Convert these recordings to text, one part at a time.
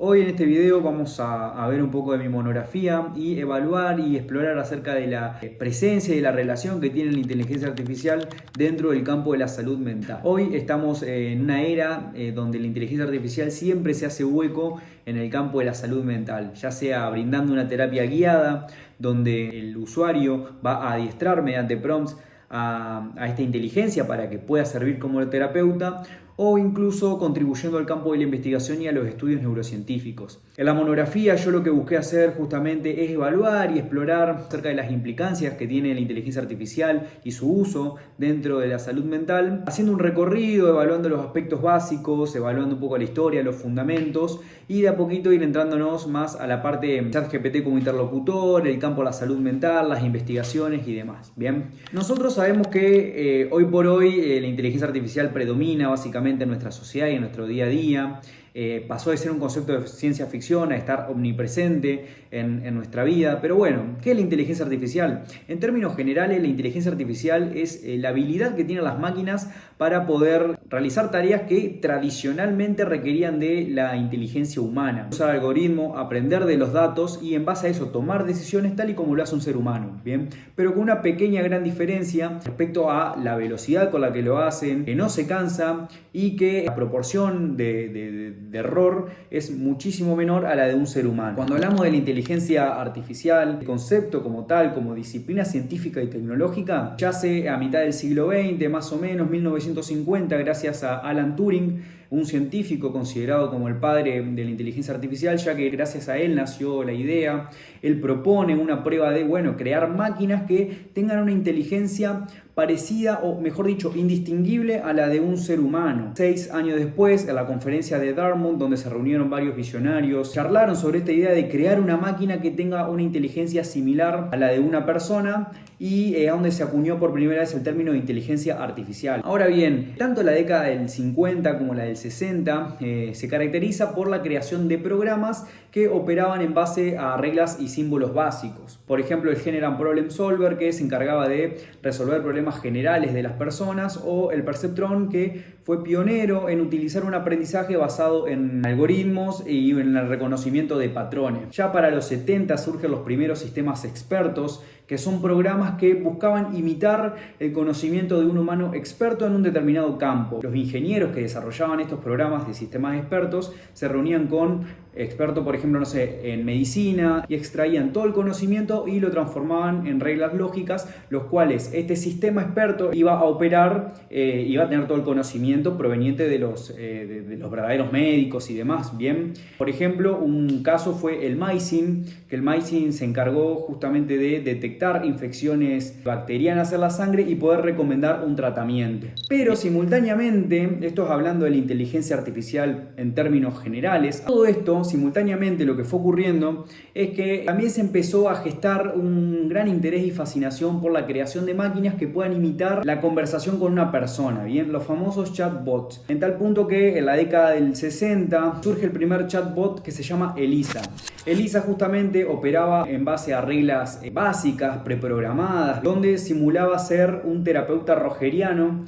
Hoy en este video vamos a ver un poco de mi monografía y evaluar y explorar acerca de la presencia y la relación que tiene la inteligencia artificial dentro del campo de la salud mental. Hoy estamos en una era donde la inteligencia artificial siempre se hace hueco en el campo de la salud mental, ya sea brindando una terapia guiada, donde el usuario va a adiestrar mediante prompts a esta inteligencia para que pueda servir como terapeuta, o incluso contribuyendo al campo de la investigación y a los estudios neurocientíficos. En la monografía yo lo que busqué hacer justamente es evaluar y explorar acerca de las implicancias que tiene la inteligencia artificial y su uso dentro de la salud mental, haciendo un recorrido, evaluando los aspectos básicos, evaluando un poco la historia, los fundamentos, y de a poquito ir entrándonos más a la parte de ChatGPT como interlocutor, el campo de la salud mental, las investigaciones y demás. Bien, nosotros sabemos que hoy por hoy la inteligencia artificial predomina básicamente en nuestra sociedad y en nuestro día a día. Pasó de ser un concepto de ciencia ficción a estar omnipresente en nuestra vida. Pero bueno, ¿qué es la inteligencia artificial? En términos generales, la inteligencia artificial es la habilidad que tienen las máquinas para poder realizar tareas que tradicionalmente requerían de la inteligencia humana. Usar algoritmos, aprender de los datos y en base a eso tomar decisiones tal y como lo hace un ser humano, ¿bien? Pero con una pequeña gran diferencia respecto a la velocidad con la que lo hacen, que no se cansa y que la proporción de error es muchísimo menor a la de un ser humano. Cuando hablamos de la inteligencia artificial, el concepto como tal, como disciplina científica y tecnológica, yace a mitad del siglo XX, más o menos 1950, gracias a Alan Turing, un científico considerado como el padre de la inteligencia artificial, ya que gracias a él nació la idea. Él propone una prueba de, crear máquinas que tengan una inteligencia parecida, o mejor dicho, indistinguible a la de un ser humano. 6 años después, en la conferencia de Dartmouth, donde se reunieron varios visionarios, charlaron sobre esta idea de crear una máquina que tenga una inteligencia similar a la de una persona, y a donde se acuñó por primera vez el término de inteligencia artificial. Ahora bien, tanto la década del 50 como la del 60 se caracteriza por la creación de programas que operaban en base a reglas y símbolos básicos. Por ejemplo, el General Problem Solver, que se encargaba de resolver problemas generales de las personas, o el Perceptron, que fue pionero en utilizar un aprendizaje basado en algoritmos y en el reconocimiento de patrones. Ya para los 70 surgen los primeros sistemas expertos, que son programas que buscaban imitar el conocimiento de un humano experto en un determinado campo. Los ingenieros que desarrollaban estos programas de sistemas expertos se reunían con expertos, por ejemplo, en medicina, y extraían todo el conocimiento y lo transformaban en reglas lógicas, los cuales este sistema experto iba a operar, iba a tener todo el conocimiento proveniente de los verdaderos médicos y demás. Bien, por ejemplo, un caso fue el MySIN, que el MySIN se encargó justamente de detectar infecciones bacterianas en la sangre y poder recomendar un tratamiento. Pero simultáneamente, esto es hablando de la inteligencia artificial en términos generales, todo esto simultáneamente lo que fue ocurriendo es que también se empezó a gestar un gran interés y fascinación por la creación de máquinas que puedan imitar la conversación con una persona, bien, los famosos chatbots, en tal punto que en la década del 60 surge el primer chatbot que se llama Elisa. Elisa justamente operaba en base a reglas básicas, preprogramadas, donde simulaba ser un terapeuta rogeriano,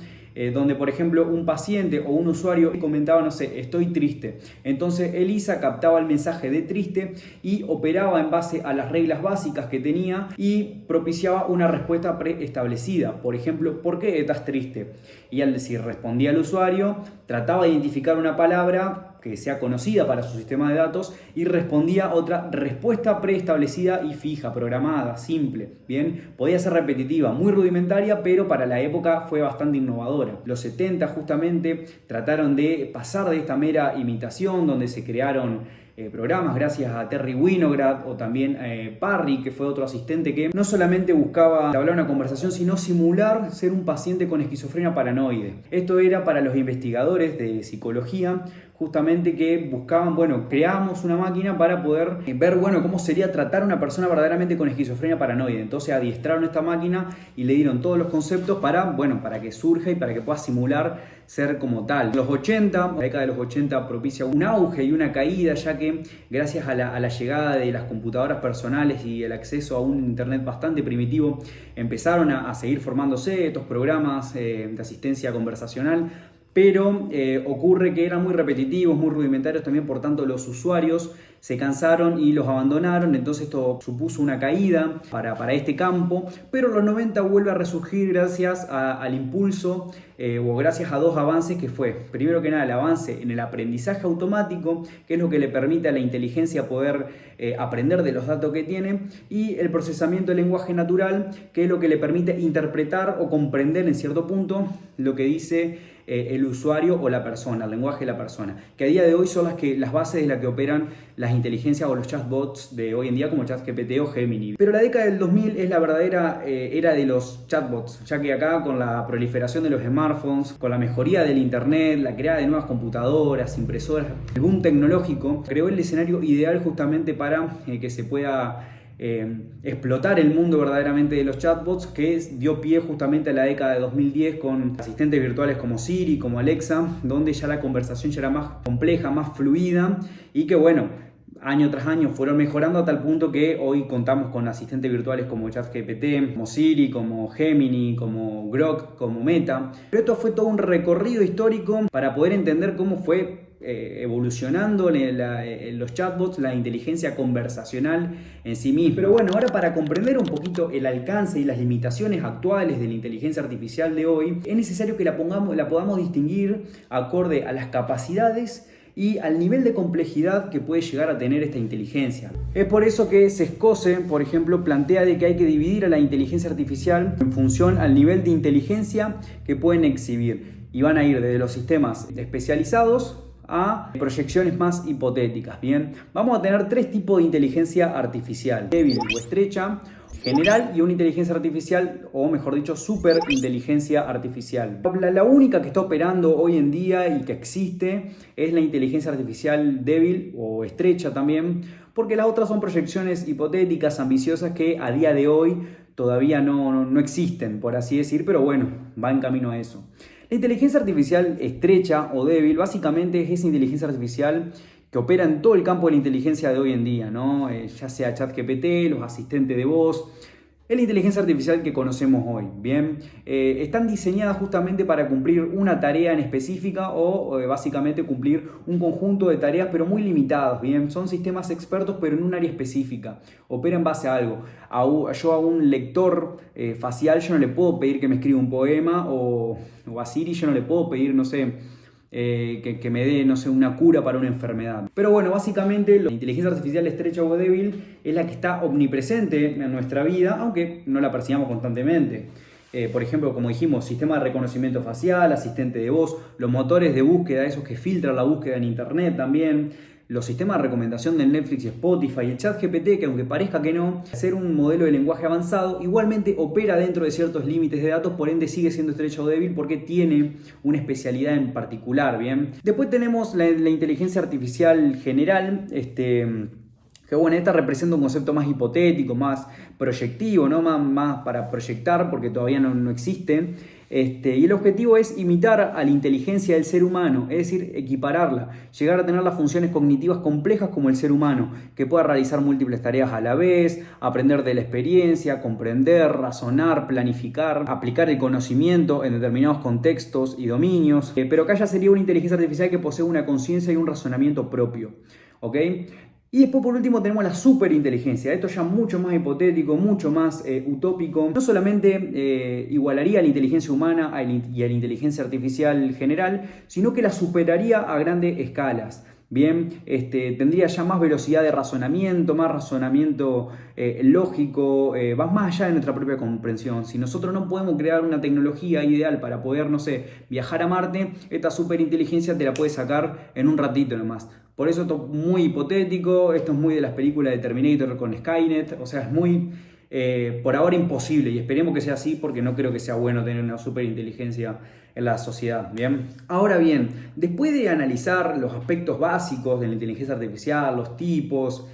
donde por ejemplo un paciente o un usuario comentaba, estoy triste. Entonces Elisa captaba el mensaje de triste y operaba en base a las reglas básicas que tenía y propiciaba una respuesta preestablecida. Por ejemplo, ¿por qué estás triste? Y si respondía al usuario, trataba de identificar una palabra que sea conocida para su sistema de datos y respondía otra respuesta preestablecida y fija, programada, simple. Bien, podía ser repetitiva, muy rudimentaria, pero para la época fue bastante innovadora. Los 70 justamente trataron de pasar de esta mera imitación, donde se crearon programas gracias a Terry Winograd, o también Parry, que fue otro asistente que no solamente buscaba hablar una conversación, sino simular ser un paciente con esquizofrenia paranoide. Esto era para los investigadores de psicología, justamente, que buscaban, creamos una máquina para poder ver, cómo sería tratar a una persona verdaderamente con esquizofrenia paranoide. Entonces adiestraron esta máquina y le dieron todos los conceptos para que surja y para que pueda simular ser como tal. Los 80, la década de los 80 propicia un auge y una caída, ya que gracias a la llegada de las computadoras personales y el acceso a un internet bastante primitivo, empezaron a seguir formándose estos programas de asistencia conversacional, pero ocurre que eran muy repetitivos, muy rudimentarios también, por tanto los usuarios se cansaron y los abandonaron, entonces esto supuso una caída para este campo, pero los 90 vuelve a resurgir gracias al impulso o gracias a dos avances que fue, primero que nada, el avance en el aprendizaje automático, que es lo que le permite a la inteligencia poder aprender de los datos que tiene, y el procesamiento del lenguaje natural, que es lo que le permite interpretar o comprender en cierto punto lo que dice el usuario o la persona, el lenguaje de la persona, que a día de hoy son las bases de las que operan las inteligencias o los chatbots de hoy en día, como ChatGPT o Gemini. Pero la década del 2000 es la verdadera era de los chatbots, ya que acá con la proliferación de los smartphones, con la mejoría del internet, la creada de nuevas computadoras, impresoras, el boom tecnológico creó el escenario ideal justamente para que se pueda explotar el mundo verdaderamente de los chatbots, que dio pie justamente a la década de 2010 con asistentes virtuales como Siri, como Alexa, donde ya la conversación ya era más compleja, más fluida, y que bueno, año tras año fueron mejorando a tal punto que hoy contamos con asistentes virtuales como ChatGPT, como Siri, como Gemini, como Grok, como Meta. Pero esto fue todo un recorrido histórico para poder entender cómo fue evolucionando los chatbots, la inteligencia conversacional en sí misma. Pero bueno, ahora para comprender un poquito el alcance y las limitaciones actuales de la inteligencia artificial de hoy, es necesario que la podamos distinguir acorde a las capacidades y al nivel de complejidad que puede llegar a tener esta inteligencia. Es por eso que Sescose, por ejemplo, plantea de que hay que dividir a la inteligencia artificial en función al nivel de inteligencia que pueden exhibir. Y van a ir desde los sistemas especializados a proyecciones más hipotéticas. Bien, vamos a tener tres tipos de inteligencia artificial: débil o estrecha, general y una inteligencia artificial, o mejor dicho, superinteligencia artificial. La única que está operando hoy en día y que existe es la inteligencia artificial débil o estrecha también, porque las otras son proyecciones hipotéticas, ambiciosas, que a día de hoy todavía no existen, por así decir, pero bueno, va en camino a eso. La inteligencia artificial estrecha o débil básicamente es esa inteligencia artificial que opera en todo el campo de la inteligencia de hoy en día, ¿no? Ya sea ChatGPT, los asistentes de voz, es la inteligencia artificial que conocemos hoy, ¿bien? Están diseñadas justamente para cumplir una tarea en específica o básicamente cumplir un conjunto de tareas pero muy limitadas, ¿bien? Son sistemas expertos pero en un área específica, opera en base a algo. Yo a un lector facial yo no le puedo pedir que me escriba un poema, o a Siri yo no le puedo pedir, no sé, que me dé, no sé, una cura para una enfermedad. Pero bueno, básicamente la inteligencia artificial estrecha o débil es la que está omnipresente en nuestra vida, aunque no la percibamos constantemente. Por ejemplo, como dijimos, sistema de reconocimiento facial, asistente de voz, los motores de búsqueda, esos que filtran la búsqueda en internet también, los sistemas de recomendación de Netflix y Spotify, el ChatGPT, que aunque parezca que no, ser un modelo de lenguaje avanzado, igualmente opera dentro de ciertos límites de datos, por ende sigue siendo estrecha o débil porque tiene una especialidad en particular, ¿bien? Después tenemos la inteligencia artificial general, que bueno, esta representa un concepto más hipotético, más proyectivo, ¿no? Más para proyectar, porque todavía no existe. Y el objetivo es imitar a la inteligencia del ser humano, es decir, equipararla, llegar a tener las funciones cognitivas complejas como el ser humano, que pueda realizar múltiples tareas a la vez, aprender de la experiencia, comprender, razonar, planificar, aplicar el conocimiento en determinados contextos y dominios, pero acá ya sería una inteligencia artificial que posee una conciencia y un razonamiento propio, ¿ok? Y después por último tenemos la superinteligencia. Esto ya mucho más hipotético, mucho más utópico. No solamente igualaría a la inteligencia humana y a la inteligencia artificial general, sino que la superaría a grandes escalas. Bien, tendría ya más velocidad de razonamiento, más razonamiento lógico, va más allá de nuestra propia comprensión. Si nosotros no podemos crear una tecnología ideal para poder, no sé, viajar a Marte, esta superinteligencia te la puede sacar en un ratito nomás. Por eso esto es muy hipotético, esto es muy de las películas de Terminator con Skynet, o sea, es muy, por ahora, imposible, y esperemos que sea así porque no creo que sea bueno tener una superinteligencia en la sociedad, ¿bien? Ahora bien, después de analizar los aspectos básicos de la inteligencia artificial, los tipos,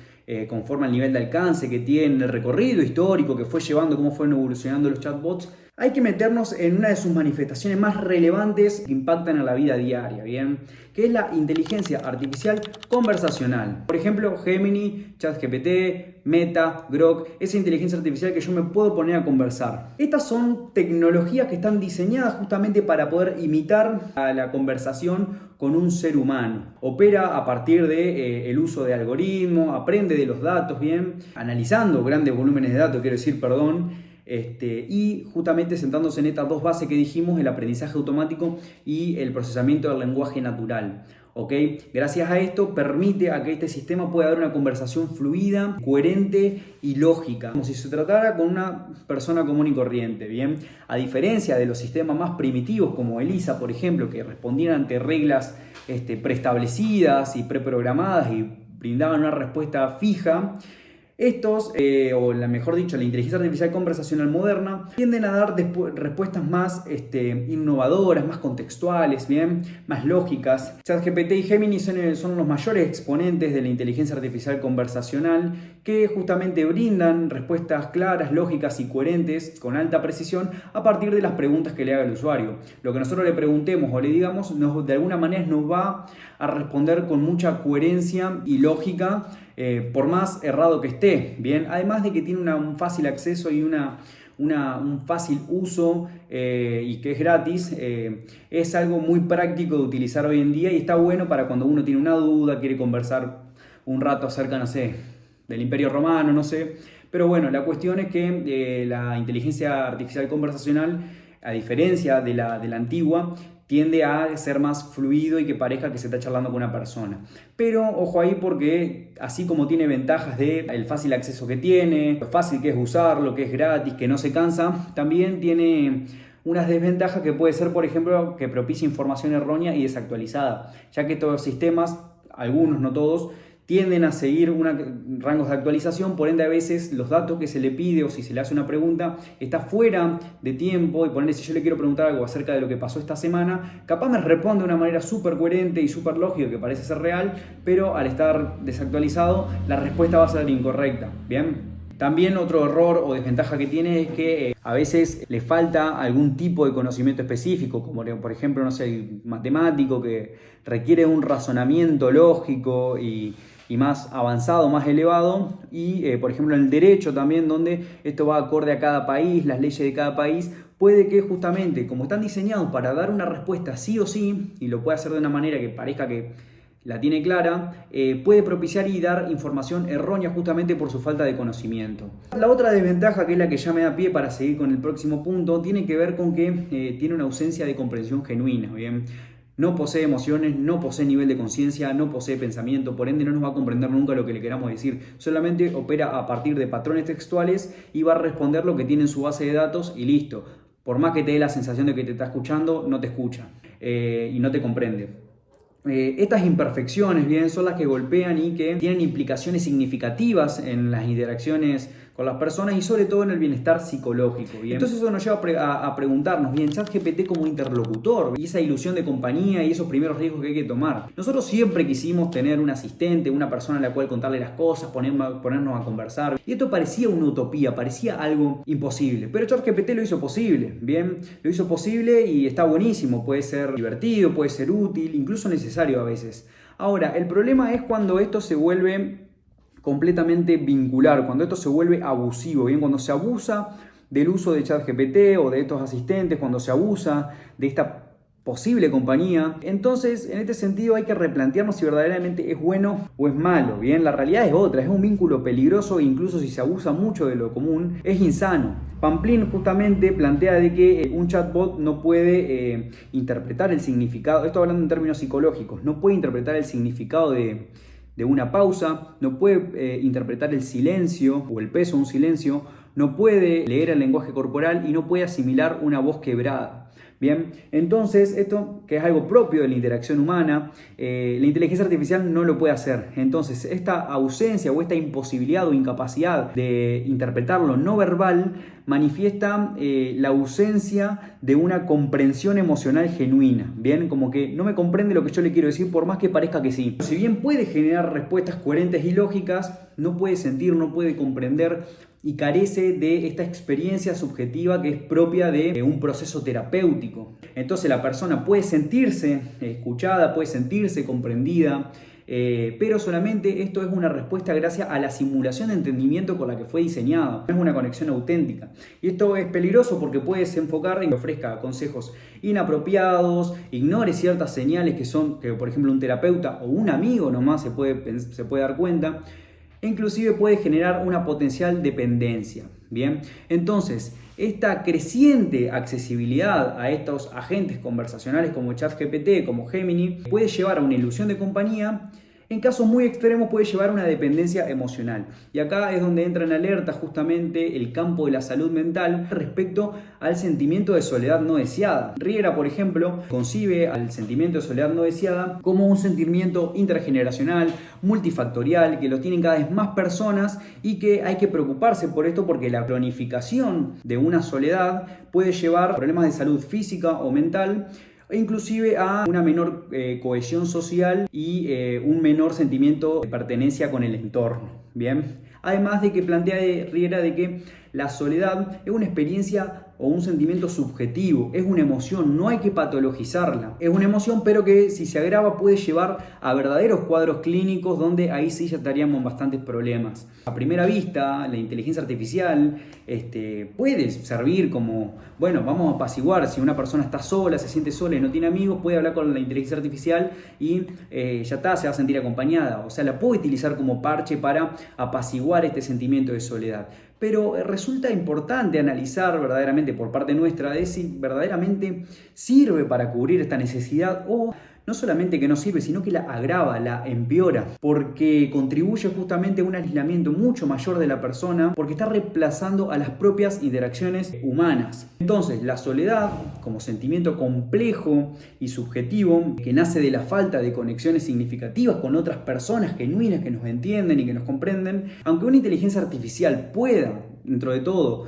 conforme al nivel de alcance que tiene, el recorrido histórico que fue llevando, cómo fueron evolucionando los chatbots, hay que meternos en una de sus manifestaciones más relevantes que impactan a la vida diaria, ¿bien? Que es la inteligencia artificial conversacional. Por ejemplo, Gemini, ChatGPT, Meta, Grok, esa inteligencia artificial que yo me puedo poner a conversar. Estas son tecnologías que están diseñadas justamente para poder imitar a la conversación con un ser humano. Opera a partir de el uso de algoritmos, aprende de los datos, ¿bien? Analizando grandes volúmenes de datos, quiero decir, perdón. Y justamente sentándose en estas dos bases que dijimos, el aprendizaje automático y el procesamiento del lenguaje natural. ¿Okay? Gracias a esto permite a que este sistema pueda dar una conversación fluida, coherente y lógica, como si se tratara con una persona común y corriente, ¿bien? A diferencia de los sistemas más primitivos como ELIZA, por ejemplo, que respondían ante reglas preestablecidas y preprogramadas y brindaban una respuesta fija, estos, o mejor dicho, la inteligencia artificial conversacional moderna, tienden a dar respuestas más innovadoras, más contextuales, ¿bien? Más lógicas. ChatGPT y Gemini son los mayores exponentes de la inteligencia artificial conversacional que justamente brindan respuestas claras, lógicas y coherentes con alta precisión a partir de las preguntas que le haga el usuario. Lo que nosotros le preguntemos o le digamos de alguna manera nos va a responder con mucha coherencia y lógica, por más errado que esté, ¿bien? Además de que tiene un fácil acceso y un fácil uso y que es gratis, es algo muy práctico de utilizar hoy en día y está bueno para cuando uno tiene una duda, quiere conversar un rato acerca, no sé, del Imperio Romano, no sé. Pero bueno, la cuestión es que la inteligencia artificial conversacional, a diferencia de la antigua, tiende a ser más fluido y que parezca que se está charlando con una persona. Pero ojo ahí porque así como tiene ventajas de el fácil acceso que tiene, lo fácil que es usarlo, que es gratis, que no se cansa, también tiene unas desventajas que puede ser, por ejemplo, que propicia información errónea y desactualizada, ya que estos los sistemas, algunos, no todos, tienden a seguir rangos de actualización, por ende a veces los datos que se le pide o si se le hace una pregunta está fuera de tiempo y por ende si yo le quiero preguntar algo acerca de lo que pasó esta semana, capaz me responde de una manera súper coherente y súper lógica que parece ser real, pero al estar desactualizado la respuesta va a ser incorrecta, ¿bien? También otro error o desventaja que tiene es que a veces le falta algún tipo de conocimiento específico, como por ejemplo, no sé, el matemático que requiere un razonamiento lógico y más avanzado, más elevado, y por ejemplo en el derecho también, donde esto va acorde a cada país, las leyes de cada país, puede que justamente como están diseñados para dar una respuesta sí o sí, y lo puede hacer de una manera que parezca que la tiene clara, puede propiciar y dar información errónea justamente por su falta de conocimiento. La otra desventaja, que es la que ya me da pie para seguir con el próximo punto, tiene que ver con que tiene una ausencia de comprensión genuina, ¿bien? No posee emociones, no posee nivel de conciencia, no posee pensamiento, por ende no nos va a comprender nunca lo que le queramos decir. Solamente opera a partir de patrones textuales y va a responder lo que tiene en su base de datos y listo. Por más que te dé la sensación de que te está escuchando, no te escucha y no te comprende. Estas imperfecciones, bien, son las que golpean y que tienen implicaciones significativas en las interacciones con las personas y sobre todo en el bienestar psicológico, ¿bien? Entonces eso nos lleva a preguntarnos, bien, ChatGPT como interlocutor y esa ilusión de compañía y esos primeros riesgos que hay que tomar. Nosotros siempre quisimos tener un asistente, una persona a la cual contarle las cosas, ponernos a conversar, y esto parecía una utopía, parecía algo imposible, pero ChatGPT lo hizo posible, bien, lo hizo posible y está buenísimo, puede ser divertido, puede ser útil, incluso necesario a veces. Ahora, el problema es cuando esto se vuelve completamente vincular, cuando esto se vuelve abusivo, bien, cuando se abusa del uso de ChatGPT o de estos asistentes, cuando se abusa de esta posible compañía. Entonces, en este sentido hay que replantearnos si verdaderamente es bueno o es malo, bien, la realidad es otra, es un vínculo peligroso e incluso si se abusa mucho de lo común, es insano. Pamplin justamente plantea de que un chatbot no puede interpretar el significado, esto hablando en términos psicológicos, no puede interpretar el significado de una pausa, no puede interpretar el silencio o el peso de un silencio, no puede leer el lenguaje corporal y no puede asimilar una voz quebrada. Bien, entonces esto que es algo propio de la interacción humana, la inteligencia artificial no lo puede hacer. Entonces esta ausencia o esta imposibilidad o incapacidad de interpretar lo no verbal manifiesta la ausencia de una comprensión emocional genuina. Bien, como que no me comprende lo que yo le quiero decir por más que parezca que sí. Si bien puede generar respuestas coherentes y lógicas, no puede sentir, no puede comprender y carece de esta experiencia subjetiva que es propia de un proceso terapéutico. Entonces la persona puede sentirse escuchada, puede sentirse comprendida, pero solamente esto es una respuesta gracias a la simulación de entendimiento con la que fue diseñada. No es una conexión auténtica. Y esto es peligroso porque puede desenfocar y ofrezca consejos inapropiados, ignore ciertas señales que por ejemplo un terapeuta o un amigo nomás se puede dar cuenta. Inclusive puede generar una potencial dependencia. Bien, entonces esta creciente accesibilidad a estos agentes conversacionales como ChatGPT, como Gemini, puede llevar a una ilusión de compañía. En casos muy extremos puede llevar a una dependencia emocional. Y acá es donde entra en alerta justamente el campo de la salud mental respecto al sentimiento de soledad no deseada. Riera, por ejemplo, concibe al sentimiento de soledad no deseada como un sentimiento intergeneracional, multifactorial, que lo tienen cada vez más personas y que hay que preocuparse por esto porque la cronificación de una soledad puede llevar a problemas de salud física o mental, e inclusive a una menor cohesión social y un menor sentimiento de pertenencia con el entorno. Bien, además de que plantea Riera de que la soledad es una experiencia o un sentimiento subjetivo, es una emoción, no hay que patologizarla. Es una emoción, pero que si se agrava puede llevar a verdaderos cuadros clínicos donde ahí sí ya estaríamos en bastantes problemas. A primera vista, la inteligencia artificial puede servir como, bueno, vamos a apaciguar. Si una persona está sola, se siente sola y no tiene amigos, puede hablar con la inteligencia artificial y ya está, se va a sentir acompañada. O sea, la puede utilizar como parche para apaciguar este sentimiento de soledad. Pero resulta importante analizar verdaderamente por parte nuestra de si verdaderamente sirve para cubrir esta necesidad o no solamente que no sirve, sino que la agrava, la empeora, porque contribuye justamente a un aislamiento mucho mayor de la persona, porque está reemplazando a las propias interacciones humanas. Entonces, la soledad, como sentimiento complejo y subjetivo, que nace de la falta de conexiones significativas con otras personas genuinas que nos entienden y que nos comprenden, aunque una inteligencia artificial pueda, dentro de todo,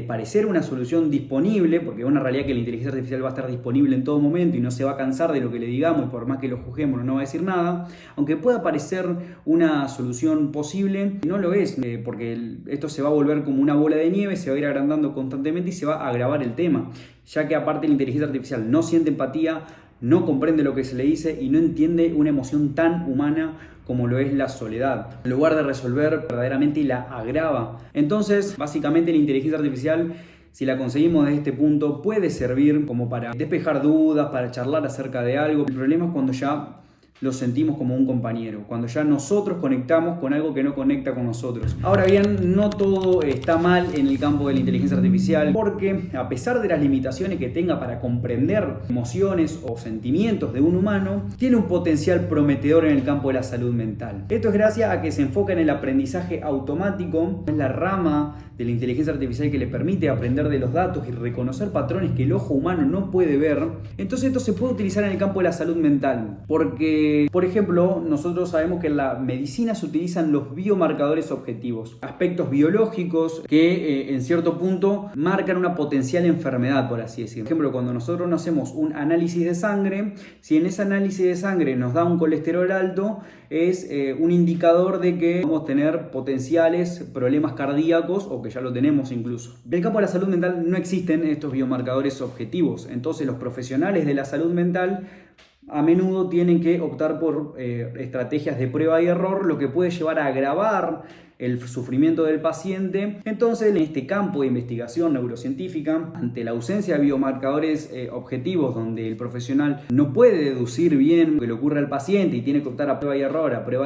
parecer una solución disponible, porque es una realidad que la inteligencia artificial va a estar disponible en todo momento y no se va a cansar de lo que le digamos y por más que lo juzguemos no va a decir nada, aunque pueda parecer una solución posible, no lo es, porque esto se va a volver como una bola de nieve, se va a ir agrandando constantemente y se va a agravar el tema, ya que aparte la inteligencia artificial no siente empatía, no comprende lo que se le dice y no entiende una emoción tan humana como lo es la soledad. En lugar de resolver, verdaderamente la agrava. Entonces, básicamente la inteligencia artificial, si la conseguimos desde este punto, puede servir como para despejar dudas, para charlar acerca de algo. El problema es cuando ya lo sentimos como un compañero, cuando ya nosotros conectamos con algo que no conecta con nosotros. Ahora bien, no todo está mal en el campo de la inteligencia artificial, porque a pesar de las limitaciones que tenga para comprender emociones o sentimientos de un humano, tiene un potencial prometedor en el campo de la salud mental. Esto es gracias a que se enfoca en el aprendizaje automático, es la rama de la inteligencia artificial que le permite aprender de los datos y reconocer patrones que el ojo humano no puede ver. Entonces esto se puede utilizar en el campo de la salud mental, porque, por ejemplo, nosotros sabemos que en la medicina se utilizan los biomarcadores objetivos, aspectos biológicos que en cierto punto marcan una potencial enfermedad, por así decirlo. Por ejemplo, cuando nosotros nos hacemos un análisis de sangre, si en ese análisis de sangre nos da un colesterol alto, es un indicador de que vamos a tener potenciales problemas cardíacos o que ya lo tenemos incluso. En el campo de la salud mental no existen estos biomarcadores objetivos, entonces los profesionales de la salud mental a menudo tienen que optar por estrategias de prueba y error, lo que puede llevar a agravar el sufrimiento del paciente. Entonces, en este campo de investigación neurocientífica, ante la ausencia de biomarcadores objetivos, donde el profesional no puede deducir bien lo que le ocurre al paciente y tiene que optar a prueba y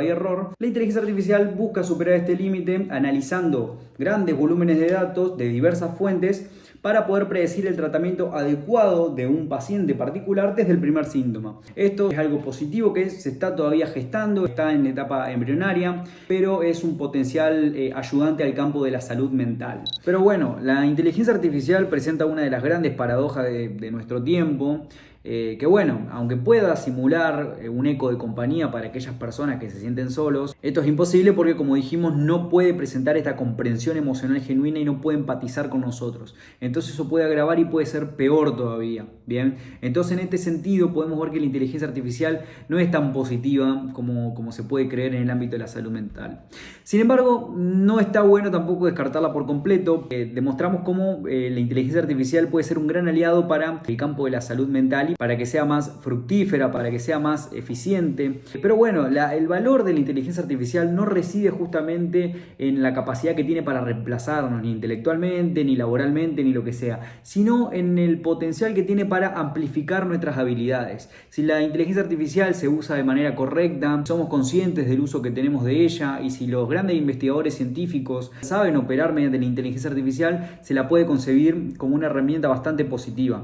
error, la inteligencia artificial busca superar este límite analizando grandes volúmenes de datos de diversas fuentes para poder predecir el tratamiento adecuado de un paciente particular desde el primer síntoma. Esto es algo positivo que se está todavía gestando, está en etapa embrionaria, pero es un potencial ayudante al campo de la salud mental. Pero bueno, la inteligencia artificial presenta una de las grandes paradojas de nuestro tiempo. Que bueno, aunque pueda simular un eco de compañía para aquellas personas que se sienten solos, esto es imposible porque, como dijimos, no puede presentar esta comprensión emocional genuina y no puede empatizar con nosotros. Entonces eso puede agravar y puede ser peor todavía. Bien, entonces en este sentido podemos ver que la inteligencia artificial no es tan positiva como se puede creer en el ámbito de la salud mental. Sin embargo, no está bueno tampoco descartarla por completo. Demostramos cómo la inteligencia artificial puede ser un gran aliado para el campo de la salud mental, para que sea más fructífera, para que sea más eficiente. Pero bueno, el valor de la inteligencia artificial no reside justamente en la capacidad que tiene para reemplazarnos, ni intelectualmente, ni laboralmente, ni lo que sea, sino en el potencial que tiene para amplificar nuestras habilidades. Si la inteligencia artificial se usa de manera correcta, somos conscientes del uso que tenemos de ella, y si los grandes investigadores científicos saben operar mediante la inteligencia artificial, se la puede concebir como una herramienta bastante positiva.